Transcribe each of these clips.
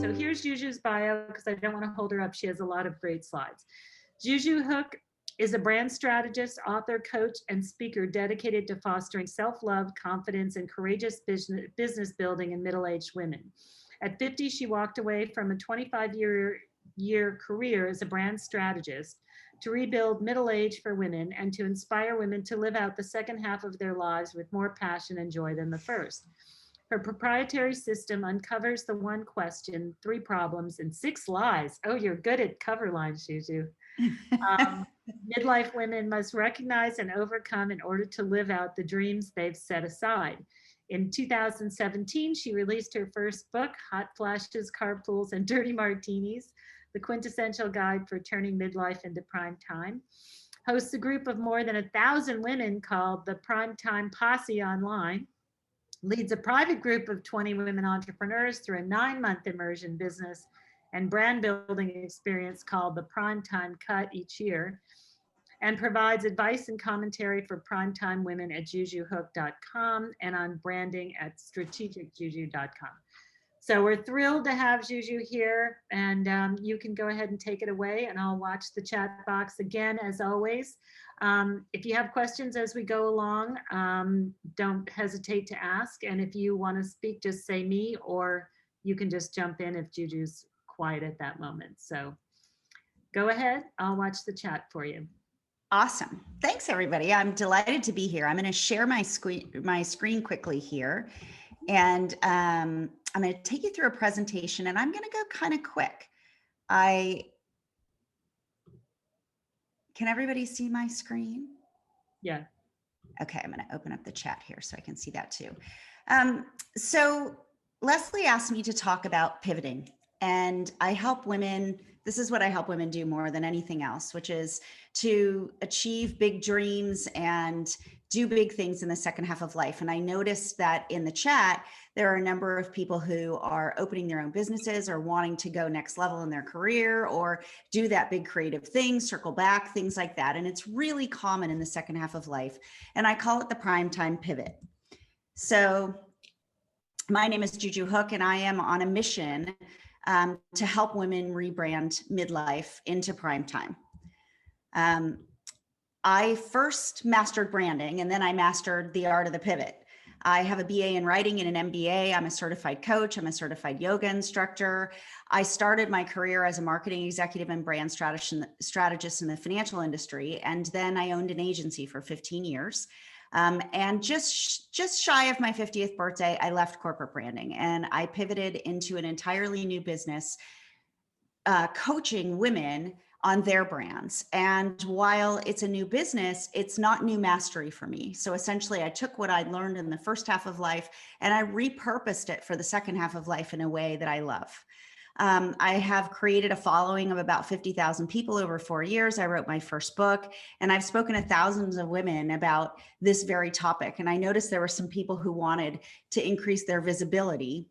So here's Juju's bio because I don't want to hold her up. She has a lot of great slides. Juju Hook is a brand strategist, author, coach, and speaker dedicated to fostering self-love, confidence, and courageous business building in middle-aged women. At 50, she walked away from a 25-year career as a brand strategist to rebuild middle age for women and to inspire women to live out the second half of their lives with more passion and joy than the first. Her proprietary system uncovers the one question, three problems, and six lies. Oh, you're good at cover lines, Juju. Midlife women must recognize and overcome in order to live out the dreams they've set aside. In 2017, she released her first book, Hot Flashes, Carpools, and Dirty Martinis, the quintessential guide for turning midlife into prime time. Hosts a group of more than 1,000 women called the Primetime Posse online. Leads a private group of 20 women entrepreneurs through a 9-month immersion business and brand building experience called the Primetime Cut each year, and provides advice and commentary for primetime women at jujuhook.com and on branding at strategicjuju.com. So we're thrilled to have Juju here, and you can go ahead and take it away, and I'll watch the chat box again, as always. If you have questions as we go along, don't hesitate to ask. And if you want to speak, just say me, or you can just jump in if Juju's quiet at that moment. So go ahead. I'll watch the chat for you. Awesome. Thanks, everybody. I'm delighted to be here. I'm going to share my screen quickly here. And I'm going to take you through a presentation, and I'm going to go kind of quick. Can everybody see my screen? Yeah. Okay, I'm going to open up the chat here so I can see that too. So Lesley asked me to talk about pivoting, and I help women. This is what I help women do more than anything else, which is to achieve big dreams and do big things in the second half of life. And I noticed that in the chat, there are a number of people who are opening their own businesses or wanting to go next level in their career or do that big creative thing, circle back, things like that. And it's really common in the second half of life. And I call it the primetime pivot. So my name is Juju Hook, and I am on a mission to help women rebrand midlife into primetime. I first mastered branding, and then I mastered the art of the pivot. I have a BA in writing and an MBA. I'm a certified coach. I'm a certified yoga instructor. I started my career as a marketing executive and brand strategist in the financial industry. And then I owned an agency for 15 years. And just shy of my 50th birthday, I left corporate branding and I pivoted into an entirely new business, coaching women on their brands. And while it's a new business, it's not new mastery for me. So essentially I took what I'd learned in the first half of life and I repurposed it for the second half of life in a way that I love. I have created a following of about 50,000 people over 4 years. I wrote my first book, and I've spoken to thousands of women about this very topic. And I noticed there were some people who wanted to increase their visibility.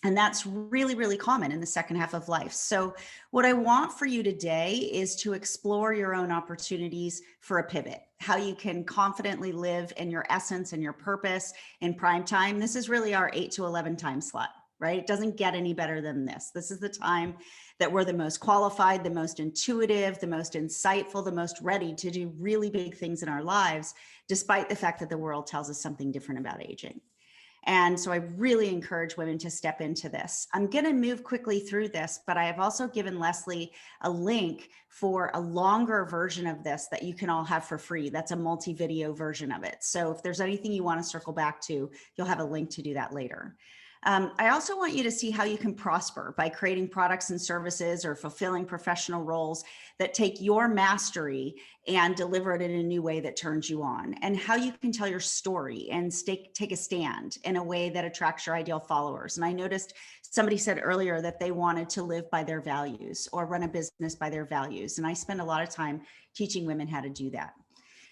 And that's really, really common in the second half of life. So what I want for you today is to explore your own opportunities for a pivot, how you can confidently live in your essence and your purpose in prime time. This is really our 8 to 11 time slot, right? It doesn't get any better than this. This is the time that we're the most qualified, the most intuitive, the most insightful, the most ready to do really big things in our lives, despite the fact that the world tells us something different about aging. And so I really encourage women to step into this. I'm going to move quickly through this, but I have also given Lesley a link for a longer version of this that you can all have for free. That's a multi-video version of it. So if there's anything you want to circle back to, you'll have a link to do that later. I also want you to see how you can prosper by creating products and services or fulfilling professional roles that take your mastery and deliver it in a new way that turns you on, and how you can tell your story and take a stand in a way that attracts your ideal followers. And I noticed somebody said earlier that they wanted to live by their values or run a business by their values. And I spend a lot of time teaching women how to do that.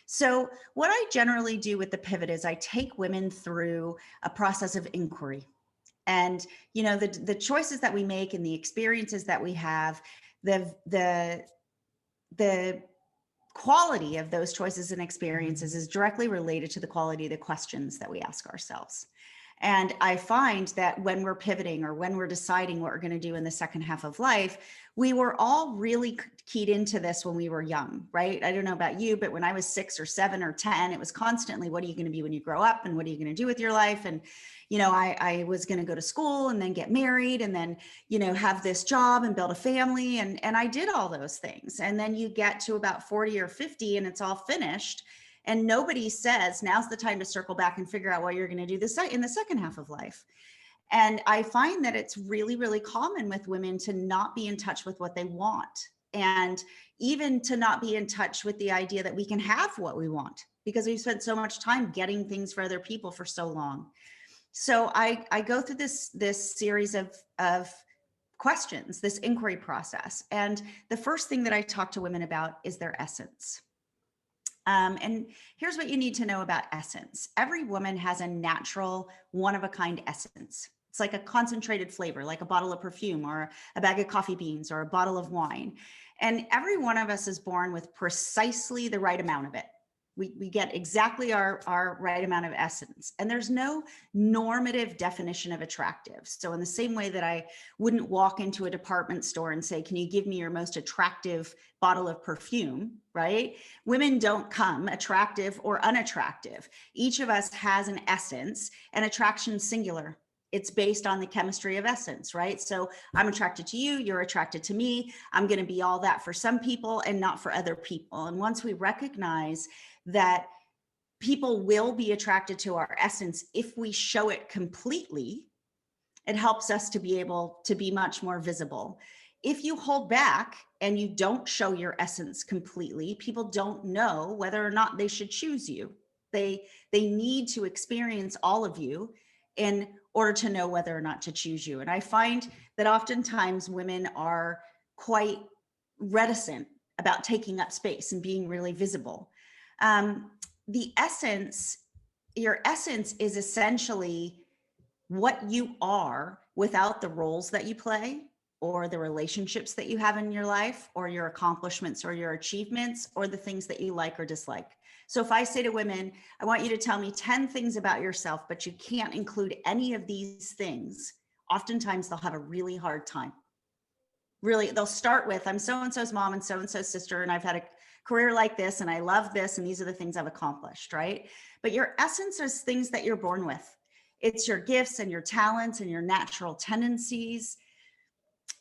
So what I generally do with the pivot is I take women through a process of inquiry. And, you know, the choices that we make and the experiences that we have, the quality of those choices and experiences is directly related to the quality of the questions that we ask ourselves. And I find that when we're pivoting or when we're deciding what we're going to do in the second half of life, we were all really keyed into this when we were young, right? I don't know about you, but when I was 6 or 7 or 10, it was constantly, what are you going to be when you grow up? And what are you going to do with your life? And, you know, I was going to go to school and then get married and then, you know, have this job and build a family. And I did all those things. And then you get to about 40 or 50 and it's all finished. And nobody says, now's the time to circle back and figure out what you're going to do in the second half of life. And I find that it's really, really common with women to not be in touch with what they want. And even to not be in touch with the idea that we can have what we want because we've spent so much time getting things for other people for so long. So I go through this series of questions, this inquiry process. And the first thing that I talk to women about is their essence. And here's what you need to know about essence. Every woman has a natural, one-of-a-kind essence. It's like a concentrated flavor, like a bottle of perfume or a bag of coffee beans or a bottle of wine. And every one of us is born with precisely the right amount of it. We get exactly our right amount of essence. And there's no normative definition of attractive. So in the same way that I wouldn't walk into a department store and say, can you give me your most attractive bottle of perfume, right? Women don't come attractive or unattractive. Each of us has an essence, and attraction singular. It's based on the chemistry of essence, right? So I'm attracted to you, you're attracted to me. I'm going to be all that for some people and not for other people. And once we recognize that people will be attracted to our essence if we show it completely, it helps us to be able to be much more visible. If you hold back and you don't show your essence completely, people don't know whether or not they should choose you. They need to experience all of you in order to know whether or not to choose you. And I find that oftentimes women are quite reticent about taking up space and being really visible. The essence, your essence is essentially what you are without the roles that you play or the relationships that you have in your life or your accomplishments or your achievements or the things that you like or dislike. So if I say to women, I want you to tell me 10 things about yourself, but you can't include any of these things, oftentimes they'll have a really hard time. Really, they'll start with, I'm so-and-so's mom and so-and-so's sister, and I've had a career like this, and I love this, and these are the things I've accomplished, right? But your essence is things that you're born with. It's your gifts and your talents and your natural tendencies.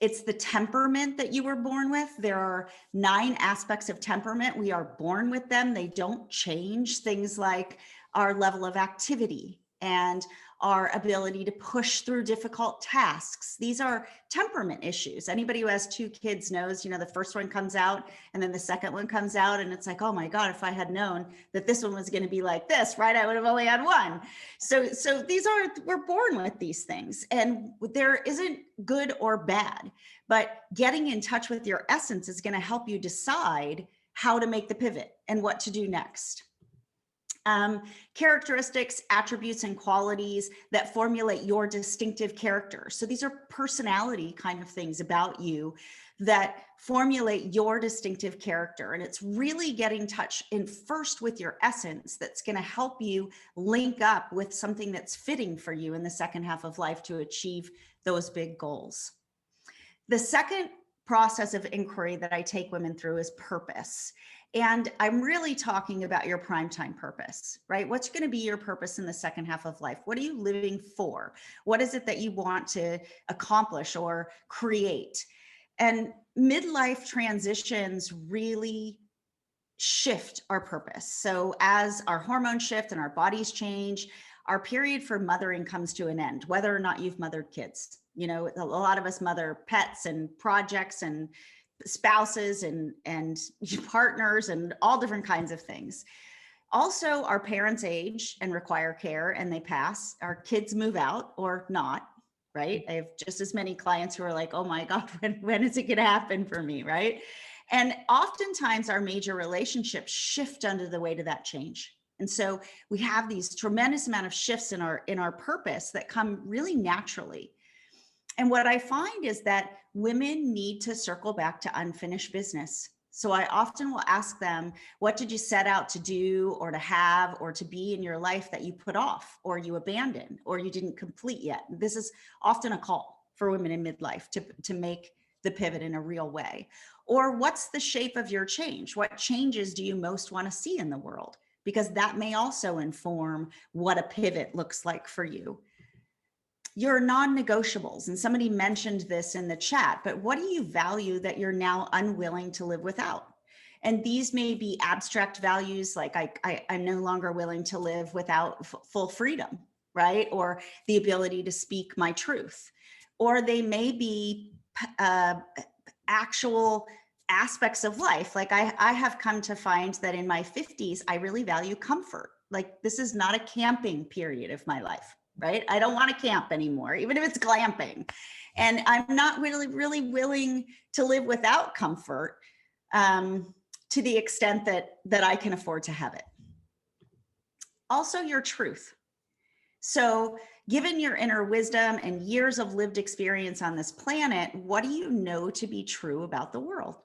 It's the temperament that you were born with. There are 9 aspects of temperament. We are born with them. They don't change. Things like our level of activity and our ability to push through difficult tasks. These are temperament issues. Anybody who has 2 kids knows, you know, the first one comes out and then the second one comes out and it's like, oh my God, if I had known that this one was going to be like this, right? I would have only had one. So we're born with these things and there isn't good or bad, but getting in touch with your essence is going to help you decide how to make the pivot and what to do next. Characteristics, attributes, and qualities that formulate your distinctive character. So these are personality kind of things about you that formulate your distinctive character. And it's really getting in touch first with your essence that's going to help you link up with something that's fitting for you in the second half of life to achieve those big goals. The second process of inquiry that I take women through is purpose. And I'm really talking about your primetime purpose, right? What's going to be your purpose in the second half of life? What are you living for? What is it that you want to accomplish or create? And midlife transitions really shift our purpose. So as our hormones shift and our bodies change, our period for mothering comes to an end, whether or not you've mothered kids. You know, a lot of us mother pets and projects and spouses and partners and all different kinds of things. Also, our parents age and require care and they pass. Our kids move out or not, right? I have just as many clients who are like, oh my God, when is it going to happen for me, right? And oftentimes our major relationships shift under the weight of that change. And so we have these tremendous amount of shifts in our purpose that come really naturally. And what I find is that women need to circle back to unfinished business. So I often will ask them, what did you set out to do or to have or to be in your life that you put off or you abandoned or you didn't complete yet? This is often a call for women in midlife to make the pivot in a real way. Or what's the shape of your change? What changes do you most want to see in the world? Because that may also inform what a pivot looks like for you. Your non-negotiables, and somebody mentioned this in the chat, but what do you value that you're now unwilling to live without? And these may be abstract values, like I'm no longer willing to live without full freedom, right? Or the ability to speak my truth. Or they may be actual aspects of life. Like I have come to find that in my 50s, I really value comfort. Like this is not a camping period of my life, right? I don't want to camp anymore, even if it's glamping. And I'm not really willing to live without comfort to the extent that I can afford to have it. Also your truth. So given your inner wisdom and years of lived experience on this planet, what do you know to be true about the world?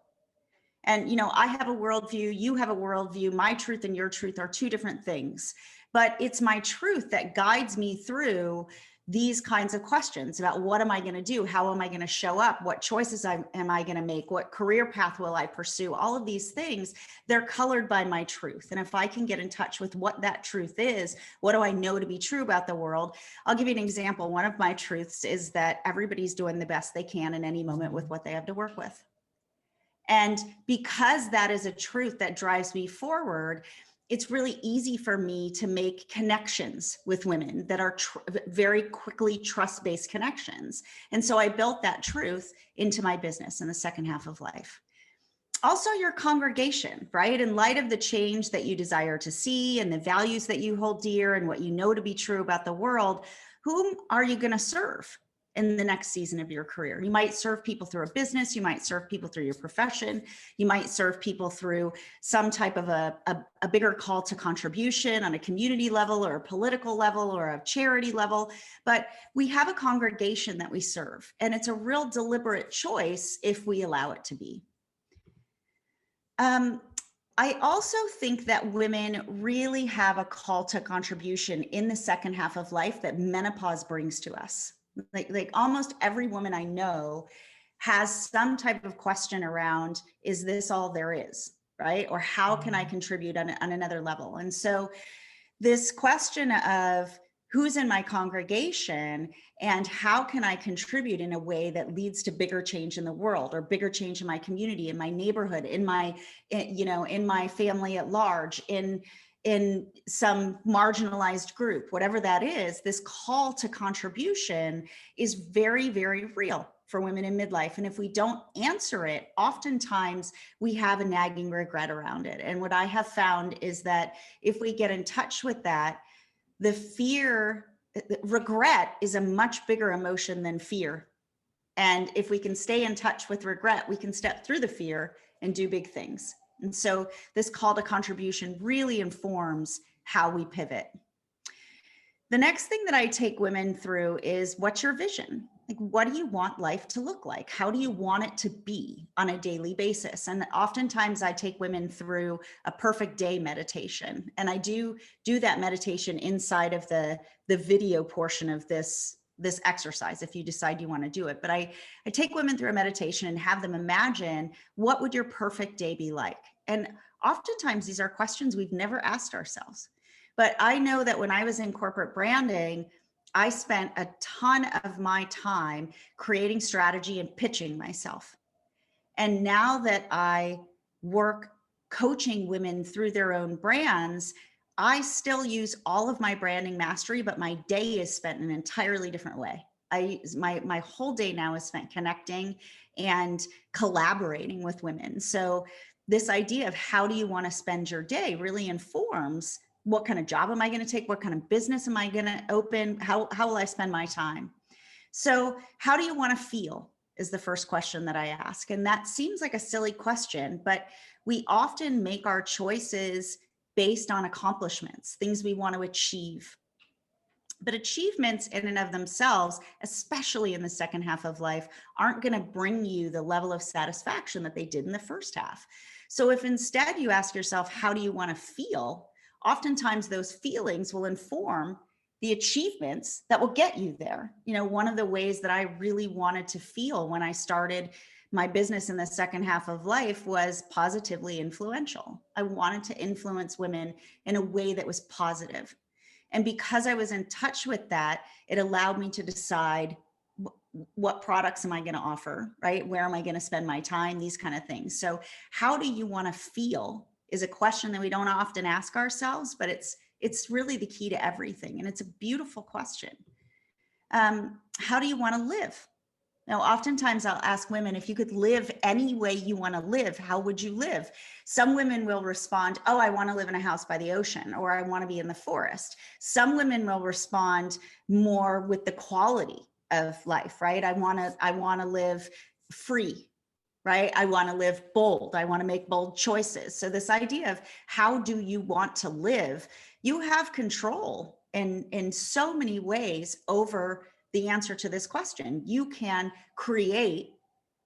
And, you know, I have a worldview, you have a worldview. My truth and your truth are two different things, but it's my truth that guides me through these kinds of questions about what am I going to do? How am I going to show up? What choices am I going to make? What career path will I pursue? All of these things, they're colored by my truth. And if I can get in touch with what that truth is, what do I know to be true about the world? I'll give you an example. One of my truths is that everybody's doing the best they can in any moment with what they have to work with. And because that is a truth that drives me forward, it's really easy for me to make connections with women that are very quickly trust-based connections. And so I built that truth into my business in the second half of life. Also your congregation, right? In light of the change that you desire to see and the values that you hold dear and what you know to be true about the world, whom are you going to serve in the next season of your career? You might serve people through a business. You might serve people through your profession. You might serve people through some type of a bigger call to contribution on a community level or a political level or a charity level. But we have a congregation that we serve, and it's a real deliberate choice if we allow it to be. I also think that women really have a call to contribution in the second half of life that menopause brings to us. Like almost every woman I know has some type of question around, is this all there is, right? Or how can I contribute on another level? And so this question of who's in my congregation and how can I contribute in a way that leads to bigger change in the world or bigger change in my community, in my neighborhood, in my family at large, in some marginalized group, whatever that is, this call to contribution is very, very real for women in midlife. And if we don't answer it, oftentimes we have a nagging regret around it. And what I have found is that if we get in touch with that, regret is a much bigger emotion than fear. And if we can stay in touch with regret, we can step through the fear and do big things. And so this call to contribution really informs how we pivot. The next thing that I take women through is, what's your vision? Like, what do you want life to look like? How do you want it to be on a daily basis? And oftentimes I take women through a perfect day meditation. And I do that meditation inside of the video portion of this exercise, if you decide you want to do it. But I take women through a meditation and have them imagine, what would your perfect day be like? And oftentimes these are questions we've never asked ourselves. But I know that when I was in corporate branding, I spent a ton of my time creating strategy and pitching myself. And now that I work coaching women through their own brands, I still use all of my branding mastery, but my day is spent in an entirely different way. My whole day now is spent connecting and collaborating with women. So this idea of how do you want to spend your day really informs, what kind of job am I going to take? What kind of business am I going to open? How will I spend my time? So how do you want to feel is the first question that I ask. And that seems like a silly question, but we often make our choices based on accomplishments, things we want to achieve. But achievements in and of themselves, especially in the second half of life, aren't going to bring you the level of satisfaction that they did in the first half. So if instead you ask yourself, how do you want to feel? Oftentimes those feelings will inform the achievements that will get you there. You know, one of the ways that I really wanted to feel when I started my business in the second half of life was positively influential. I wanted to influence women in a way that was positive. And because I was in touch with that, it allowed me to decide what products am I going to offer, right? Where am I going to spend my time? These kind of things. So how do you want to feel is a question that we don't often ask ourselves, but it's really the key to everything. And it's a beautiful question. How do you want to live? Now, oftentimes I'll ask women, if you could live any way you want to live, how would you live? Some women will respond, oh, I want to live in a house by the ocean, or I want to be in the forest. Some women will respond more with the quality of life, right? I want to live free, right? I want to live bold. I want to make bold choices. So this idea of how do you want to live, you have control in so many ways over the answer to this question. You can create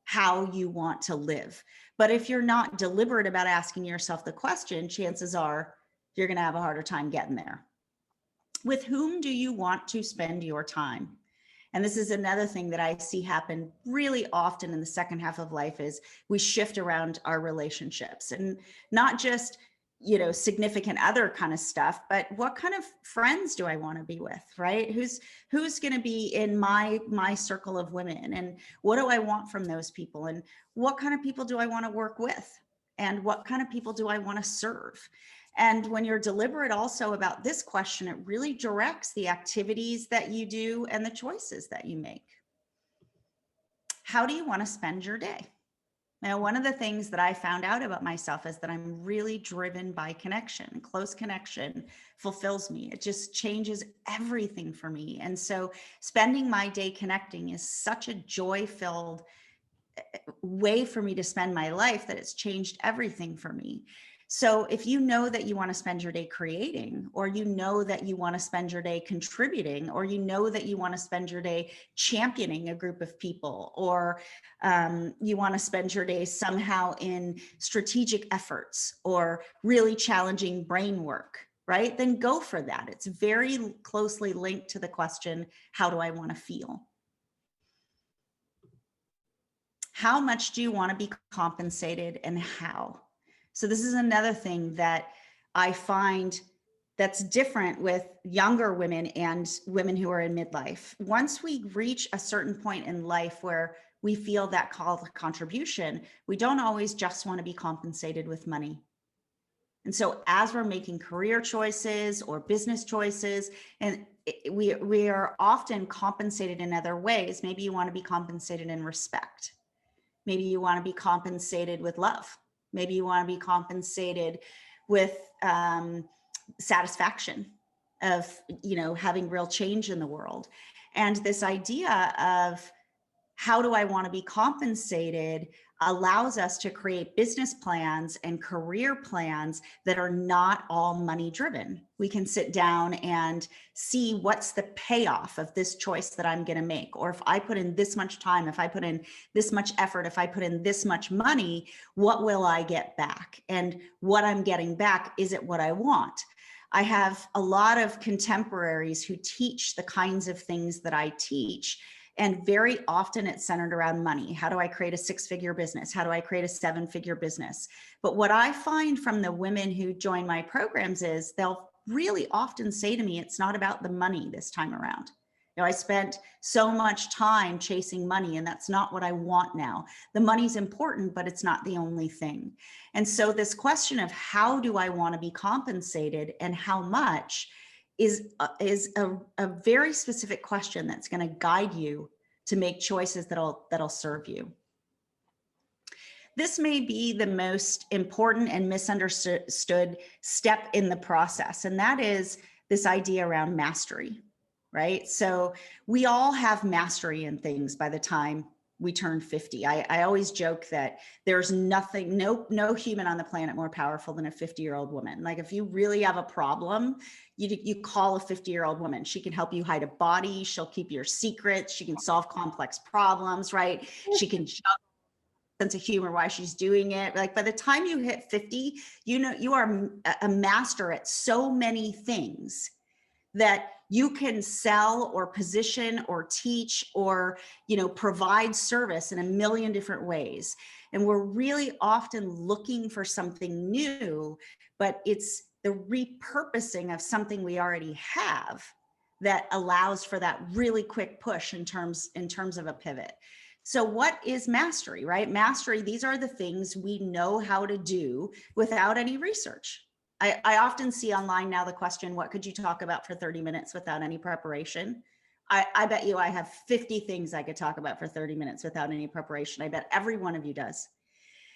how you want to live. But if you're not deliberate about asking yourself the question, chances are you're going to have a harder time getting there. With whom do you want to spend your time? And this is another thing that I see happen really often in the second half of life is we shift around our relationships, and not just, you know, significant other kind of stuff, but what kind of friends do I want to be with, right? Who's going to be in my circle of women, and what do I want from those people, and what kind of people do I want to work with, and what kind of people do I want to serve? And when you're deliberate also about this question, it really directs the activities that you do and the choices that you make. How do you want to spend your day? Now, one of the things that I found out about myself is that I'm really driven by connection. Close connection fulfills me. It just changes everything for me. And so spending my day connecting is such a joy-filled way for me to spend my life that it's changed everything for me. So if you know that you want to spend your day creating, or you know that you want to spend your day contributing, or you know that you want to spend your day championing a group of people, or you want to spend your day somehow in strategic efforts or really challenging brain work, right? Then go for that. It's very closely linked to the question, how do I want to feel? How much do you want to be compensated, and how? So this is another thing that I find that's different with younger women and women who are in midlife. Once we reach a certain point in life where we feel that call to contribution, we don't always just want to be compensated with money. And so as we're making career choices or business choices, and we are often compensated in other ways. Maybe you want to be compensated in respect. Maybe you want to be compensated with love. Maybe you want to be compensated with satisfaction of, you know, having real change in the world. And this idea of how do I want to be compensated allows us to create business plans and career plans that are not all money driven. We can sit down and see what's the payoff of this choice that I'm going to make. Or if I put in this much time, if I put in this much effort, if I put in this much money, what will I get back? And what I'm getting back, is it what I want? I have a lot of contemporaries who teach the kinds of things that I teach. And very often it's centered around money. How do I create a 6-figure business? How do I create a 7-figure business? But what I find from the women who join my programs is they'll really often say to me, it's not about the money this time around. You know, I spent so much time chasing money, and that's not what I want now. The money's important, but it's not the only thing. And so this question of how do I want to be compensated and how much is a very specific question that's going to guide you to make choices that'll serve you. This may be the most important and misunderstood step in the process, and that is this idea around mastery, right? So we all have mastery in things by the time we turn 50. I always joke that there's nothing, no human on the planet more powerful than a 50-year-old woman. Like if you really have a problem, you call a 50-year-old woman. She can help you hide a body. She'll keep your secrets. She can solve complex problems, right? She can juggle. sense of humor why she's doing it. Like by the time you hit 50, you know, you are a master at so many things that you can sell or position or teach or, you know, provide service in a million different ways. And we're really often looking for something new, but it's the repurposing of something we already have that allows for that really quick push in terms of a pivot. So what is mastery, right? Mastery, these are the things we know how to do without any research. I often see online now the question, what could you talk about for 30 minutes without any preparation? I bet you I have 50 things I could talk about for 30 minutes without any preparation. I bet every one of you does.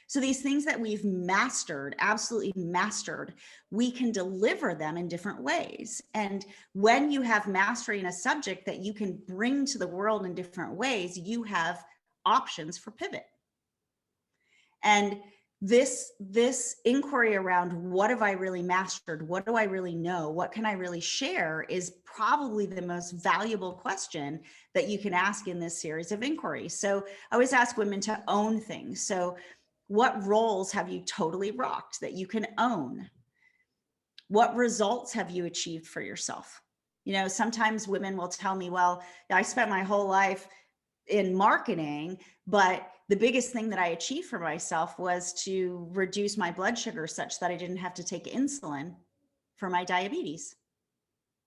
So these things that we've mastered, absolutely mastered, we can deliver them in different ways. And when you have mastery in a subject that you can bring to the world in different ways, you have options for pivot. And this inquiry around what have I really mastered? What do I really know? What can I really share is probably the most valuable question that you can ask in this series of inquiries. So I always ask women to own things. So what roles have you totally rocked that you can own? What results have you achieved for yourself? You know, sometimes women will tell me, well, I spent my whole life in marketing, but the biggest thing that I achieved for myself was to reduce my blood sugar such that I didn't have to take insulin for my diabetes.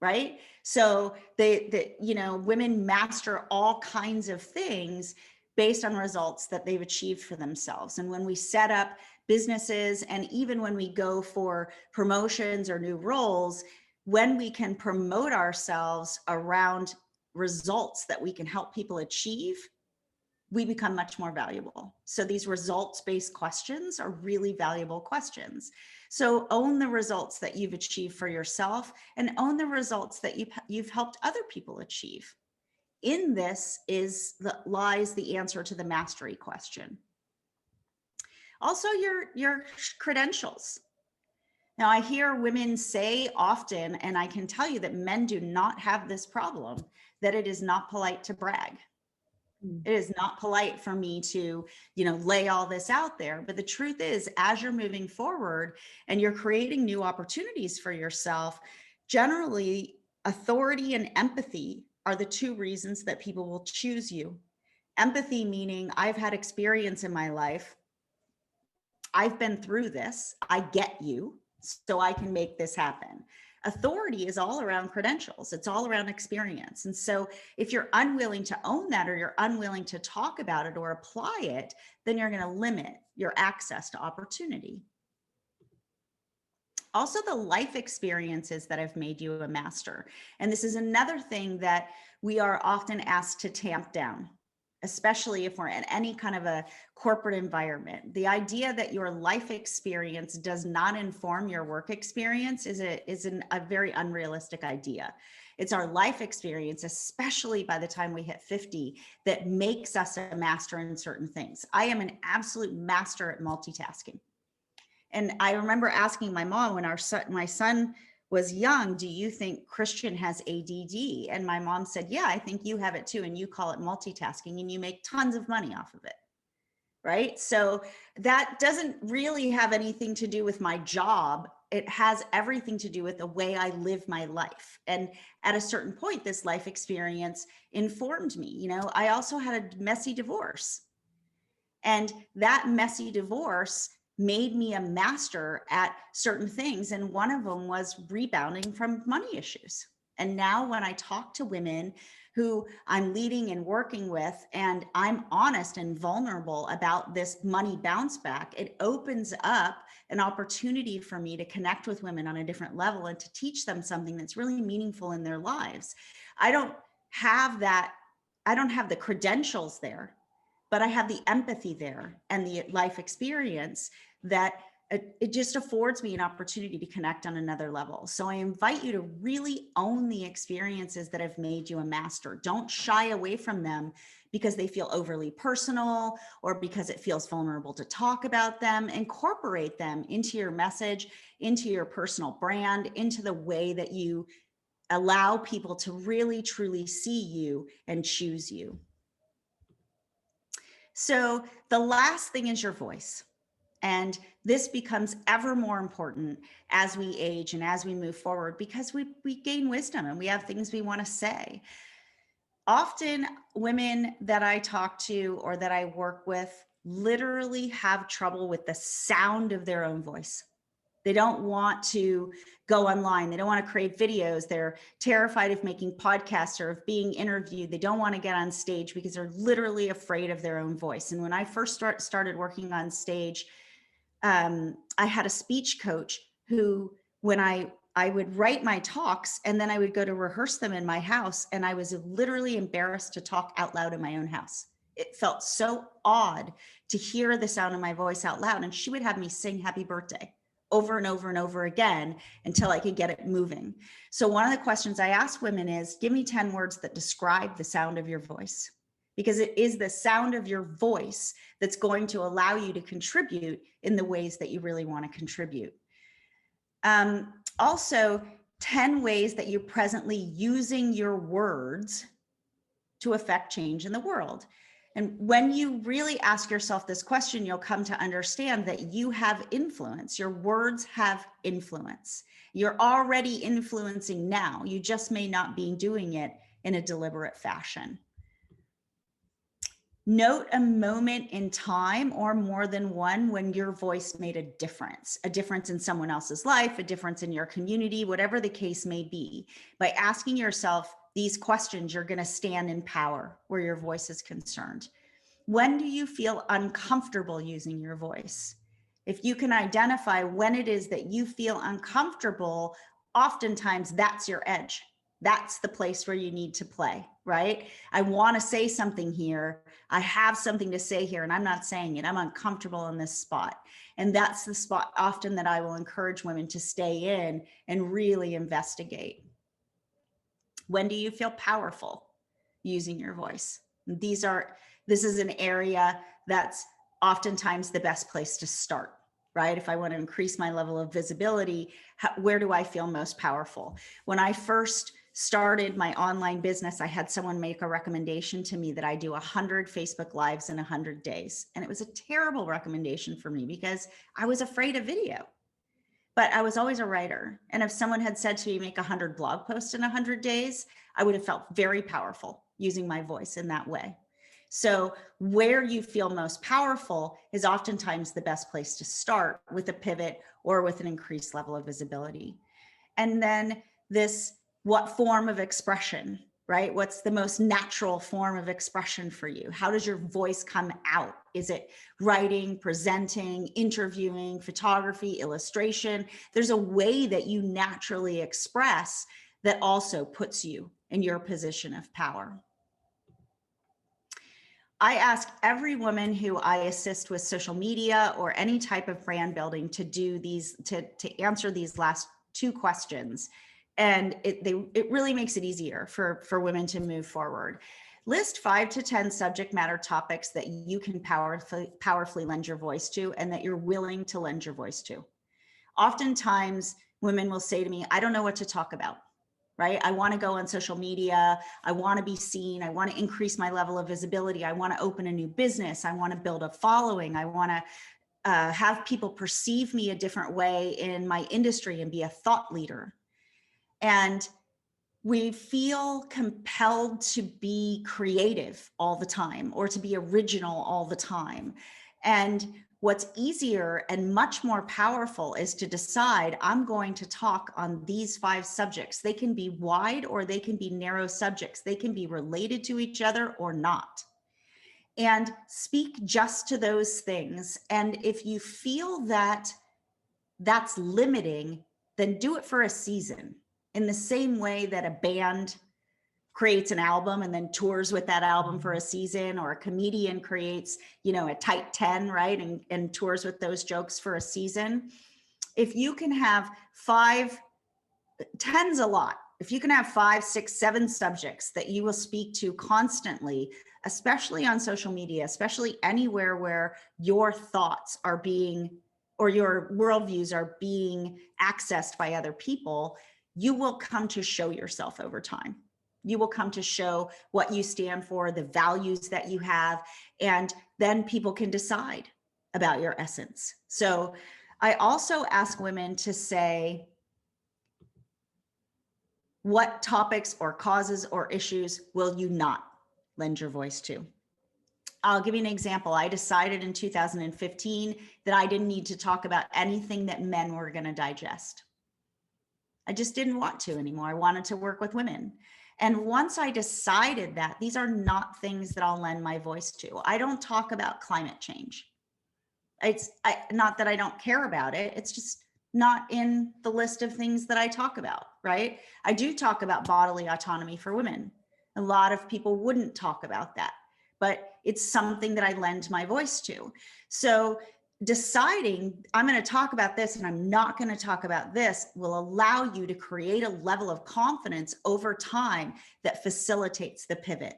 Right? So you know, women master all kinds of things based on results that they've achieved for themselves. And when we set up businesses, and even when we go for promotions or new roles, when we can promote ourselves around results that we can help people achieve, we become much more valuable. So these results-based questions are really valuable questions. So own the results that you've achieved for yourself and own the results that you've helped other people achieve. In this lies the answer to the mastery question. Also, your credentials. Now, I hear women say often, and I can tell you that men do not have this problem, that it is not polite to brag. It is not polite for me to, you know, lay all this out there. But the truth is, as you're moving forward and you're creating new opportunities for yourself, generally authority and empathy are the two reasons that people will choose you. Empathy meaning I've had experience in my life. I've been through this. I get you, so I can make this happen. Authority is all around credentials. It's all around experience. And so if you're unwilling to own that, or you're unwilling to talk about it or apply it, then you're going to limit your access to opportunity. Also, the life experiences that have made you a master. And this is another thing that we are often asked to tamp down, especially if we're in any kind of a corporate environment. The idea that your life experience does not inform your work experience is a very unrealistic idea. It's our life experience, especially by the time we hit 50, that makes us a master in certain things. I am an absolute master at multitasking. And I remember asking my mom when my son was young, do you think Christian has ADD? And my mom said, yeah, I think you have it too. And you call it multitasking and you make tons of money off of it. Right? So that doesn't really have anything to do with my job. It has everything to do with the way I live my life. And at a certain point, this life experience informed me. You know, I also had a messy divorce. And that messy divorce made me a master at certain things. And one of them was rebounding from money issues. And now when I talk to women who I'm leading and working with, and I'm honest and vulnerable about this money bounce back, it opens up an opportunity for me to connect with women on a different level and to teach them something that's really meaningful in their lives. I don't have the credentials there, but I have the empathy there and the life experience that it just affords me an opportunity to connect on another level. So I invite you to really own the experiences that have made you a master. Don't shy away from them because they feel overly personal or because it feels vulnerable to talk about them. Incorporate them into your message, into your personal brand, into the way that you allow people to really, truly see you and choose you. So the last thing is your voice. And this becomes ever more important as we age and as we move forward, because we gain wisdom and we have things we want to say. Often women that I talk to or that I work with literally have trouble with the sound of their own voice. They don't want to go online. They don't want to create videos. They're terrified of making podcasts or of being interviewed. They don't want to get on stage because they're literally afraid of their own voice. And when I first started working on stage, I had a speech coach who, when I would write my talks and then I would go to rehearse them in my house, and I was literally embarrassed to talk out loud in my own house. It felt so odd to hear the sound of my voice out loud. And she would have me sing happy birthday over and over and over again until I could get it moving. So one of the questions I ask women is, give me 10 words that describe the sound of your voice, because it is the sound of your voice that's going to allow you to contribute in the ways that you really want to contribute. Also, 10 ways that you're presently using your words to affect change in the world. And when you really ask yourself this question, you'll come to understand that you have influence. Your words have influence. You're already influencing now. You just may not be doing it in a deliberate fashion. Note a moment in time, or more than one, when your voice made a difference in someone else's life, a difference in your community, whatever the case may be. By asking yourself these questions, you're going to stand in power where your voice is concerned. When do you feel uncomfortable using your voice? If you can identify when it is that you feel uncomfortable, oftentimes that's your edge. That's the place where you need to play, right? I want to say something here. I have something to say here, and I'm not saying it. I'm uncomfortable in this spot. And that's the spot often that I will encourage women to stay in and really investigate. When do you feel powerful using your voice? This is an area that's oftentimes the best place to start, right? If I want to increase my level of visibility, where do I feel most powerful? When I first started my online business, I had someone make a recommendation to me that I do 100 Facebook Lives in 100 days. And it was a terrible recommendation for me because I was afraid of video. But I was always a writer. And if someone had said to me, make 100 blog posts in 100 days, I would have felt very powerful using my voice in that way. So where you feel most powerful is oftentimes the best place to start with a pivot or with an increased level of visibility. And then what form of expression, right? What's the most natural form of expression for you? How does your voice come out? Is it writing, presenting, interviewing, photography, illustration? There's a way that you naturally express that also puts you in your position of power. I ask every woman who I assist with social media or any type of brand building to do these, to answer these last two questions. And it really makes it easier for women to move forward. List 5 to 10 subject matter topics that you can powerfully lend your voice to and that you're willing to lend your voice to. Oftentimes, women will say to me, I don't know what to talk about, right? I want to go on social media. I want to be seen. I want to increase my level of visibility. I want to open a new business. I want to build a following. I want to have people perceive me a different way in my industry and be a thought leader. And we feel compelled to be creative all the time or to be original all the time. And what's easier and much more powerful is to decide, I'm going to talk on these 5 subjects. They can be wide or they can be narrow subjects. They can be related to each other or not. And speak just to those things. And if you feel that that's limiting, then do it for a season. In the same way that a band creates an album and then tours with that album for a season, or a comedian creates, a tight 10, right? And tours with those jokes for a season. If you can have 10's a lot. If you can have 5, 6, 7 subjects that you will speak to constantly, especially on social media, especially anywhere where your thoughts are being, or your worldviews are being accessed by other people, you will come to show yourself over time. You will come to show what you stand for, the values that you have, and then people can decide about your essence. So I also ask women to say, what topics or causes or issues will you not lend your voice to? I'll give you an example. I decided in 2015 that I didn't need to talk about anything that men were going to digest. I just didn't want to anymore. I wanted to work with women. And once I decided that, these are not things that I'll lend my voice to. I don't talk about climate change. Not that I don't care about it. It's just not in the list of things that I talk about, right? I do talk about bodily autonomy for women. A lot of people wouldn't talk about that, but it's something that I lend my voice to. So deciding I'm going to talk about this and I'm not going to talk about this will allow you to create a level of confidence over time that facilitates the pivot.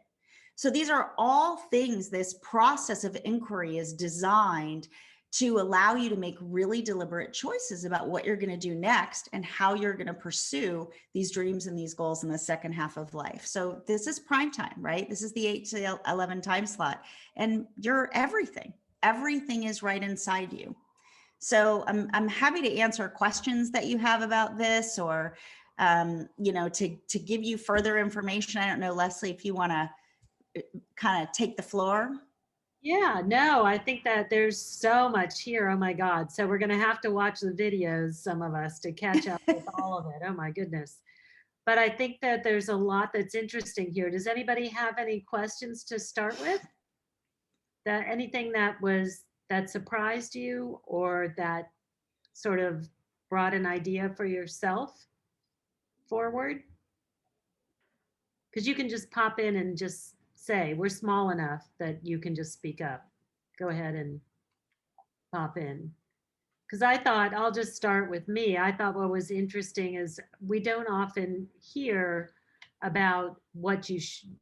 So these are all things, this process of inquiry is designed to allow you to make really deliberate choices about what you're going to do next and how you're going to pursue these dreams and these goals in the second half of life. So this is prime time, right? This is the 8 to 11 time slot, and you're everything. Everything is right inside you. So I'm happy to answer questions that you have about this, or to give you further information. I don't know, Lesley, if you want to kind of take the floor. Yeah, no, I think that there's so much here. Oh my God. So we're going to have to watch the videos, some of us, to catch up with all of it. Oh my goodness. But I think that there's a lot that's interesting here. Does anybody have any questions to start with? That anything that surprised you or that sort of brought an idea for yourself forward? Because you can just pop in and just say, we're small enough that you can just speak up. Go ahead and pop in. Because I thought, I'll just start with me. I thought what was interesting is we don't often hear about what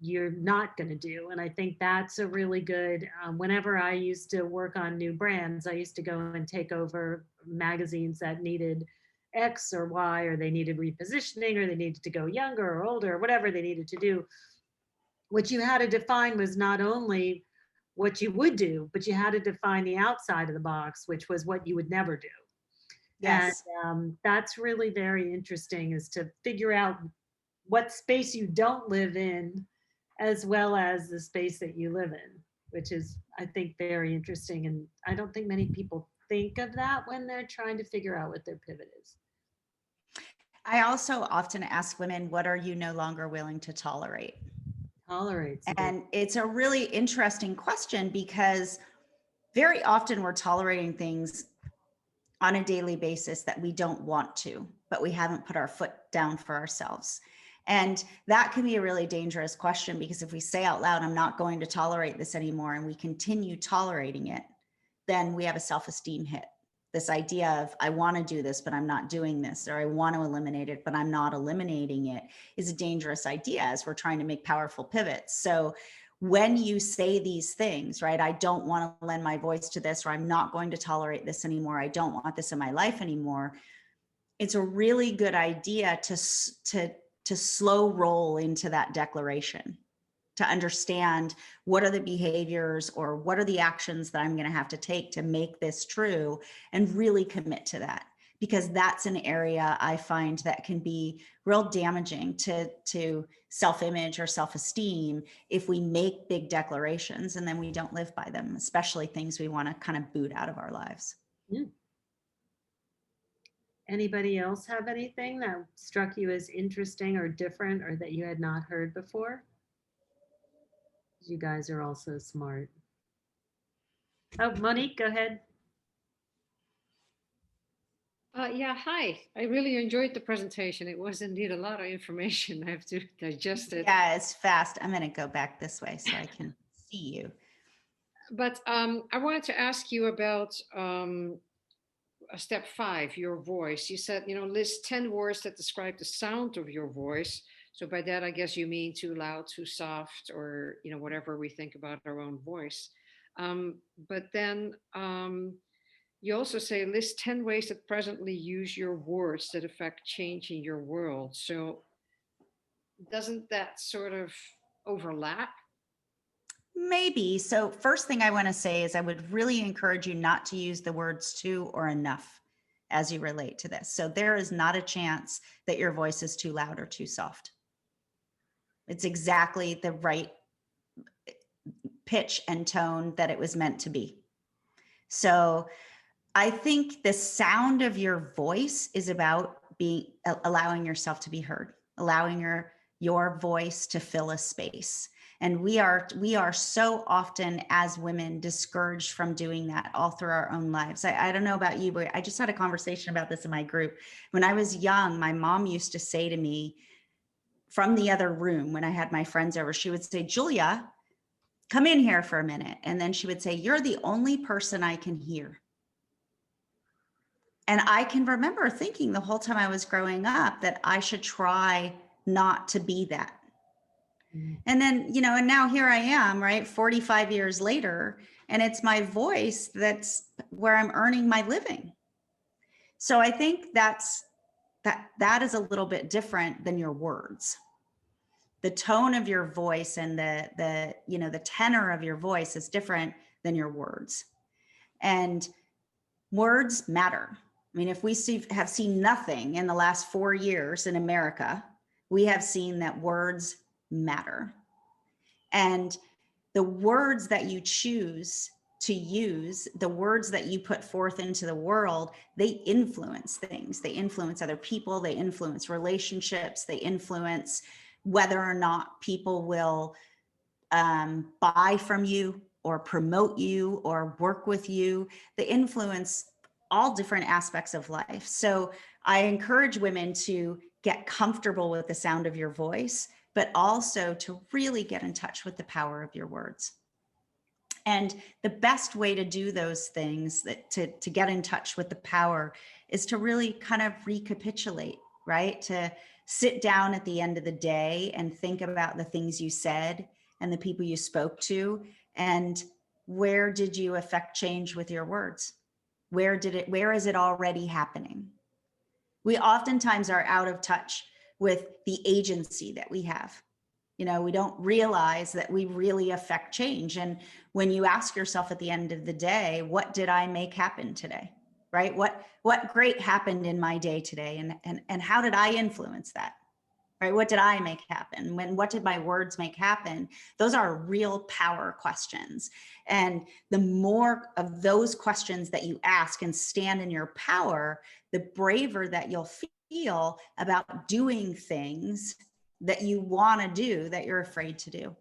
you're not going to do. And I think that's a really good, whenever I used to work on new brands, I used to go and take over magazines that needed X or Y, or they needed repositioning, or they needed to go younger or older, or whatever they needed to do. What you had to define was not only what you would do, but you had to define the outside of the box, which was what you would never do. Yes. And that's really very interesting, is to figure out what space you don't live in, as well as the space that you live in, which is, I think, very interesting. And I don't think many people think of that when they're trying to figure out what their pivot is. I also often ask women, what are you no longer willing to tolerate? Tolerates. And it's a really interesting question, because very often we're tolerating things on a daily basis that we don't want to, but we haven't put our foot down for ourselves. And that can be a really dangerous question, because if we say out loud, I'm not going to tolerate this anymore, and we continue tolerating it, then we have a self-esteem hit. This idea of, I want to do this, but I'm not doing this, or I want to eliminate it, but I'm not eliminating it, is a dangerous idea as we're trying to make powerful pivots. So when you say these things, right, I don't want to lend my voice to this, or I'm not going to tolerate this anymore, I don't want this in my life anymore, it's a really good idea to slow roll into that declaration, to understand what are the behaviors or what are the actions that I'm going to have to take to make this true, and really commit to that, because that's an area I find that can be real damaging to self-image or self-esteem if we make big declarations and then we don't live by them, especially things we want to kind of boot out of our lives. Yeah. Anybody else have anything that struck you as interesting or different, or that you had not heard before? You guys are all so smart. Oh, Monique, go ahead. Yeah, hi. I really enjoyed the presentation. It was indeed a lot of information. I have to digest it. Yeah, it's fast. I'm going to go back this way so I can see you. But I wanted to ask you about step 5, your voice. You said, list 10 words that describe the sound of your voice. So by that, I guess you mean too loud, too soft, or, whatever we think about our own voice. But then you also say list 10 ways that presently use your words that affect change in your world. So doesn't that sort of overlap? Maybe. So first thing I want to say is I would really encourage you not to use the words too or enough as you relate to this. So there is not a chance that your voice is too loud or too soft. It's exactly the right pitch and tone that it was meant to be. So I think the sound of your voice is about allowing yourself to be heard, allowing your voice to fill a space. And we are so often as women discouraged from doing that all through our own lives. I don't know about you, but I just had a conversation about this in my group. When I was young, my mom used to say to me from the other room when I had my friends over, she would say, Julia, come in here for a minute. And then she would say, you're the only person I can hear. And I can remember thinking the whole time I was growing up that I should try not to be that. And then, and now here I am, right? 45 years later, and it's my voice that's where I'm earning my living. So I think that is a little bit different than your words. The tone of your voice and the tenor of your voice is different than your words. And words matter. I mean, if we have seen nothing in the last 4 years in America, we have seen that words matter. And the words that you choose to use, the words that you put forth into the world, they influence things. They influence other people. They influence relationships. They influence whether or not people will buy from you or promote you or work with you. They influence all different aspects of life. So I encourage women to get comfortable with the sound of your voice, but also to really get in touch with the power of your words. And the best way to do those things, to get in touch with the power, is to really kind of recapitulate, right? To sit down at the end of the day and think about the things you said and the people you spoke to, and where did you affect change with your words? Where is it already happening? We oftentimes are out of touch with the agency that we have. We don't realize that we really affect change. And when you ask yourself at the end of the day, what did I make happen today? Right? What great happened in my day today? And how did I influence that? Right? What did I make happen? What did my words make happen? Those are real power questions. And the more of those questions that you ask and stand in your power, the braver that you'll feel about doing things that you want to do that you're afraid to do.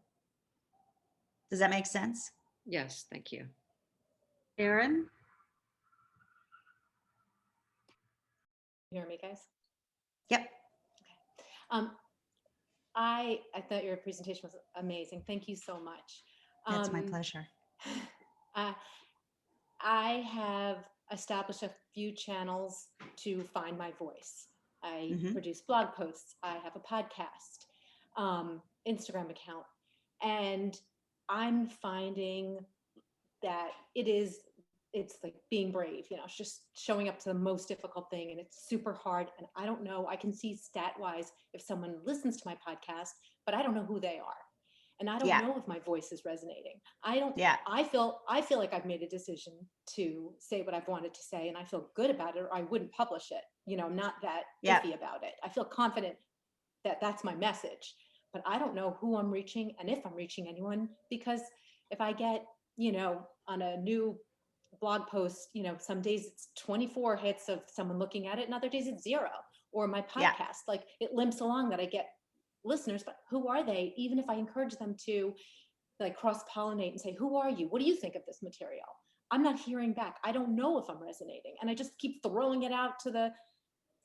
Does that make sense? Yes, thank you. Erin? You hear me, guys? Yep. Okay. I thought your presentation was amazing. Thank you so much. That's my pleasure. I have established a few channels to find my voice. I produce blog posts. I have a podcast, Instagram account, and I'm finding that it's like being brave, it's just showing up to the most difficult thing, and it's super hard. And I don't know, I can see stat wise if someone listens to my podcast, but I don't know who they are. And I don't know if my voice is resonating. I feel like I've made a decision to say what I've wanted to say, and I feel good about it, or I wouldn't publish it. I'm not that iffy about it. I feel confident that that's my message, but I don't know who I'm reaching and if I'm reaching anyone, because if I get, on a new blog post, some days it's 24 hits of someone looking at it, and other days it's 0. Or my podcast, like it limps along that I get listeners, but who are they? Even if I encourage them to like cross-pollinate and say, who are you? What do you think of this material? I'm not hearing back. I don't know if I'm resonating. And I just keep throwing it out to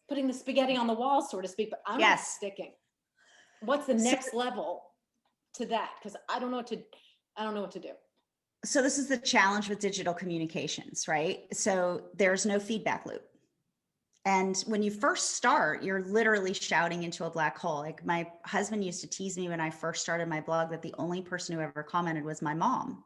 putting the spaghetti on the wall, so to speak, but I'm not sticking. What's the next level to that? Because I don't know what to do. So this is the challenge with digital communications, right? So there's no feedback loop. And when you first start, you're literally shouting into a black hole. Like my husband used to tease me when I first started my blog that the only person who ever commented was my mom.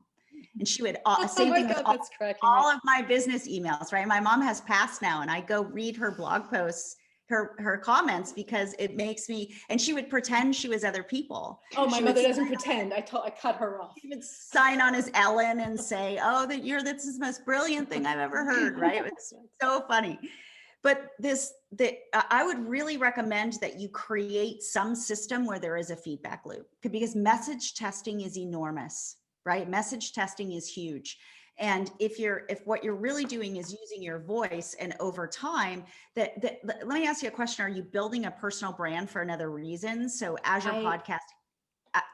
And she would, same thing with all of my business emails, right? My mom has passed now, and I go read her blog posts her comments, because it makes me, and she would pretend she was other people. Oh, my She mother would doesn't pretend. I cut her off. She would sign on as Ellen and say, oh, this is the most brilliant thing I've ever heard, right? It's so funny. But I would really recommend that you create some system where there is a feedback loop, because message testing is enormous, right? Message testing is huge. And if what you're really doing is using your voice, and over time, let me ask you a question. Are you building a personal brand for another reason? So as your podcast,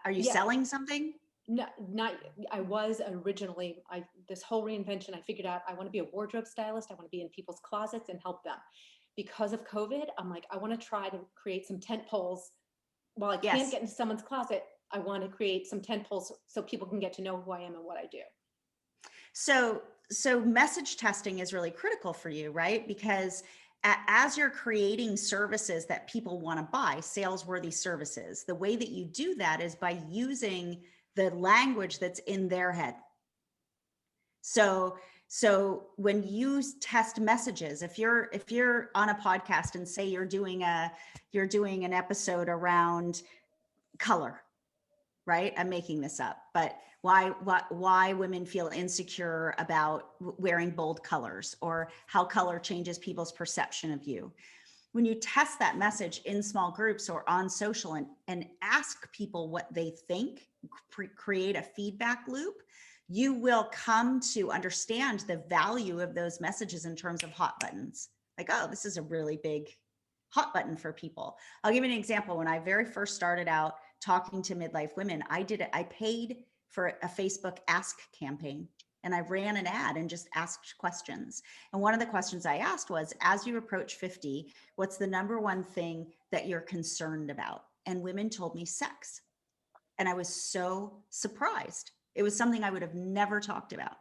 are you selling something? No, not. I was originally. This whole reinvention. I figured out I want to be a wardrobe stylist. I want to be in people's closets and help them. Because of COVID, I'm like, I want to try to create some tent poles. While I can't get into someone's closet, I want to create some tent poles so people can get to know who I am and what I do. So message testing is really critical for you, right? Because as you're creating services that people want to buy, sales-worthy services, the way that you do that is by using the language that's in their head. So when you test messages, if you're on a podcast and say you're doing an episode around color, right? I'm making this up, but why women feel insecure about wearing bold colors, or how color changes people's perception of you. When you test that message in small groups or on social and ask people what they think, create a feedback loop, you will come to understand the value of those messages in terms of hot buttons. Like, oh, this is a really big hot button for people. I'll give you an example. When I very first started out talking to midlife women, I paid for a Facebook Ask campaign, and I ran an ad and just asked questions. And one of the questions I asked was, as you approach 50, what's the number one thing that you're concerned about? And women told me sex. And I was so surprised. It was something I would have never talked about.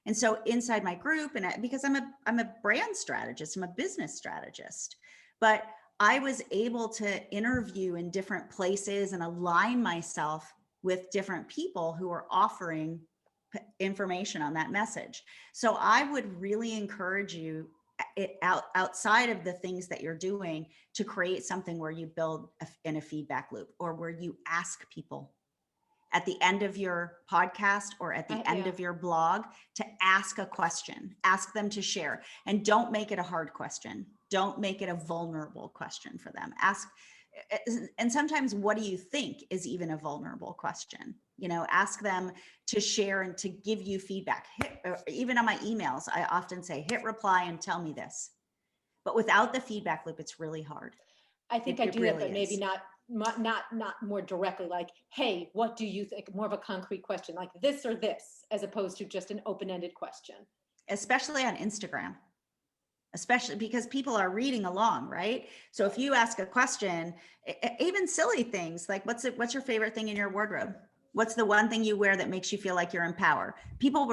And so inside my group, and because I'm a brand strategist, I'm a business strategist, but I was able to interview in different places and align myself with different people who are offering information on that message. So I would really encourage you, outside of the things that you're doing, to create something where you build in a feedback loop, or where you ask people at the end of your podcast or at the end of your blog to ask a question, ask them to share, and don't make it a hard question. Don't make it a vulnerable question for them. Ask, and sometimes what do you think is even a vulnerable question? Ask them to share and to give you feedback. Even on my emails, I often say, hit reply and tell me this. But without the feedback loop, it's really hard. I think I do that, but maybe not more directly, like, hey, what do you think? More of a concrete question, like this or this, as opposed to just an open-ended question. Especially on Instagram, especially because people are reading along, right? So if you ask a question, even silly things like, what's your favorite thing in your wardrobe? What's the one thing you wear that makes you feel like you're in power? People